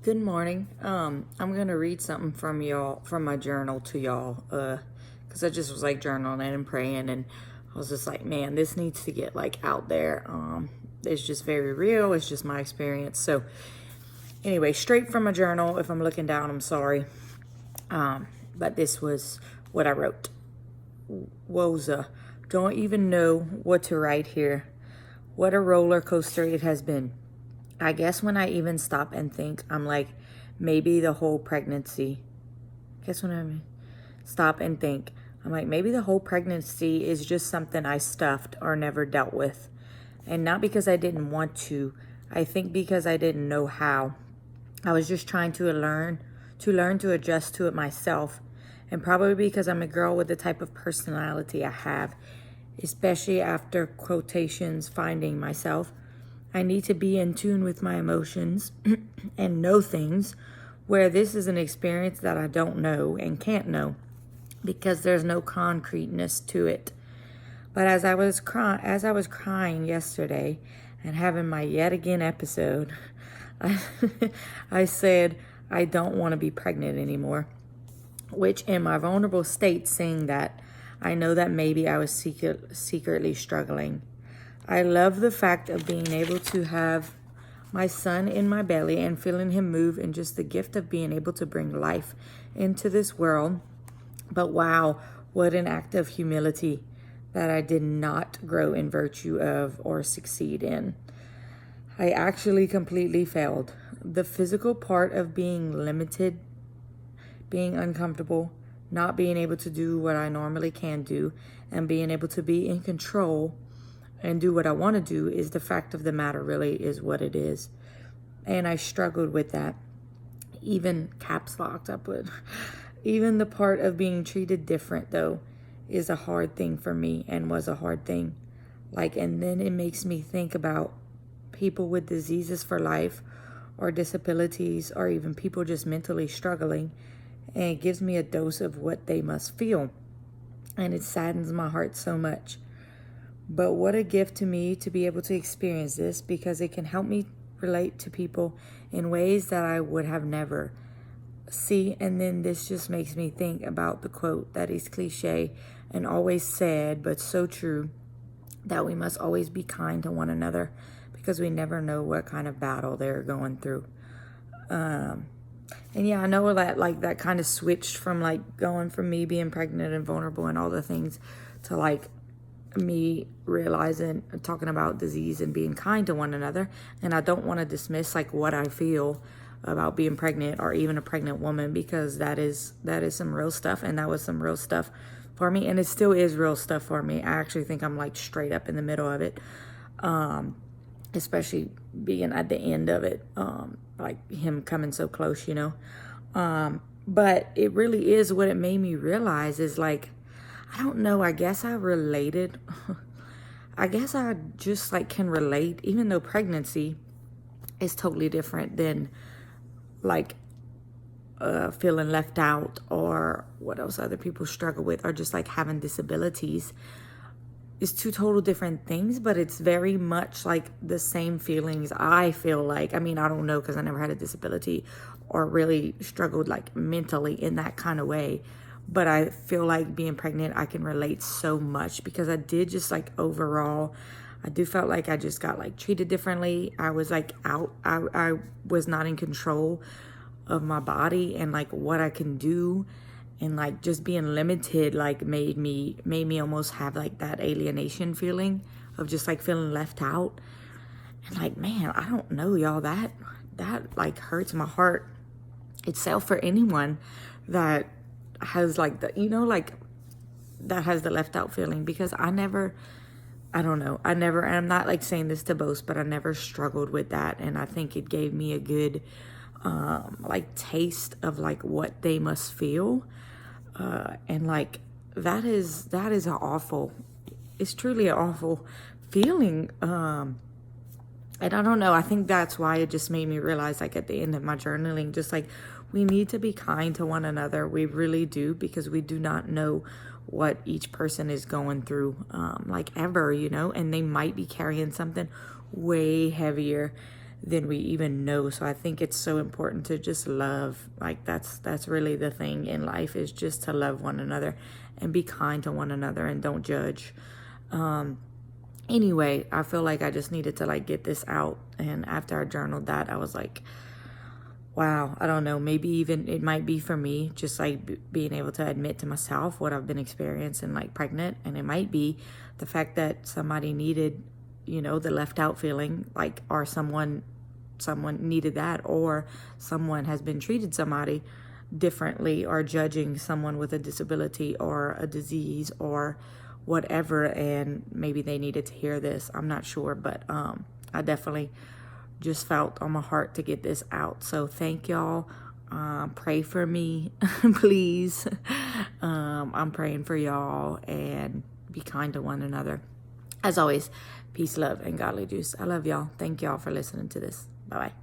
Good morning. I'm gonna read something from y'all, from my journal to y'all, because I just was like journaling and praying, and I was just like, man, this needs to get like out there. It's just very real. It's just my experience. So anyway, straight from my journal. If I'm looking down, I'm sorry. But this was what I wrote. Whoa, don't even know what to write here. What a roller coaster it has been. I guess when I even stop and think, I'm like, maybe the whole pregnancy. Guess when I stop and think, I'm like, maybe the whole pregnancy is just something I stuffed or never dealt with. And not because I didn't want to. I think because I didn't know how. I was just trying to learn to adjust to it myself. And probably because I'm a girl with the type of personality I have, especially after quotations finding myself. I need to be in tune with my emotions and know things, where this is an experience that I don't know and can't know because there's no concreteness to it. But as I was crying yesterday and having my yet again episode, I said I don't want to be pregnant anymore, which in my vulnerable state saying that, I know that maybe I was secretly struggling. I love the fact of being able to have my son in my belly and feeling him move, and just the gift of being able to bring life into this world. But wow, what an act of humility that I did not grow in virtue of or succeed in. I actually completely failed. The physical part of being limited, being uncomfortable, not being able to do what I normally can do, and being able to be in control and do what I want to do is the fact of the matter, really is what it is. And I struggled with that. Even caps locked up with. Even the part of being treated different, though, is a hard thing for me and was a hard thing. And then it makes me think about people with diseases for life or disabilities, or even people just mentally struggling. And it gives me a dose of what they must feel. And it saddens my heart so much. But what a gift to me to be able to experience this, because it can help me relate to people in ways that I would have never. See, and then this just makes me think about the quote that is cliche and always said, but so true, that we must always be kind to one another because we never know what kind of battle they're going through. And yeah, I know that that kind of switched from going from me being pregnant and vulnerable and all the things to me realizing, talking about disease and being kind to one another. And I don't want to dismiss what I feel about being pregnant or even a pregnant woman, because that is some real stuff, and that was some real stuff for me, and it still is real stuff for me. I actually think I'm straight up in the middle of it, especially being at the end of it, him coming so close, but it really is, what it made me realize is I don't know, I guess I related. I guess I just can relate, even though pregnancy is totally different than feeling left out, or what else other people struggle with, or just having disabilities. It's two total different things, but it's very much the same feelings. I feel I don't know, because I never had a disability or really struggled mentally in that kind of way. But I feel being pregnant, I can relate so much, because I did just overall, I do felt I just got treated differently. I was out. I was not in control of my body and what I can do, and just being limited made me almost have that alienation feeling of just feeling left out. And man, I don't know, y'all, that hurts my heart itself for anyone that has that has the left out feeling, because I don't know, and I'm not saying this to boast, but I never struggled with that. And I think it gave me a good taste of what they must feel, and that is an awful, it's truly an awful feeling. And I don't know, I think that's why it just made me realize at the end of my journaling, just we need to be kind to one another. We really do, because we do not know what each person is going through, ever, and they might be carrying something way heavier than we even know. So I think it's so important to just love. Like that's really the thing in life, is just to love one another and be kind to one another and don't judge. Anyway, I feel like I just needed to like get this out. And after I journaled that, I was like, wow, I don't know, maybe even it might be for me, just like being able to admit to myself what I've been experiencing like pregnant. And it might be the fact that somebody needed, the left out feeling, like, or someone needed that, or someone has been treated somebody differently, or judging someone with a disability or a disease or whatever, and maybe they needed to hear this. I'm not sure, but I definitely just felt on my heart to get this out. So thank y'all. Pray for me, please. I'm praying for y'all, and be kind to one another. As always, peace, love, and godly juice. I love y'all. Thank y'all for listening to this. Bye-bye.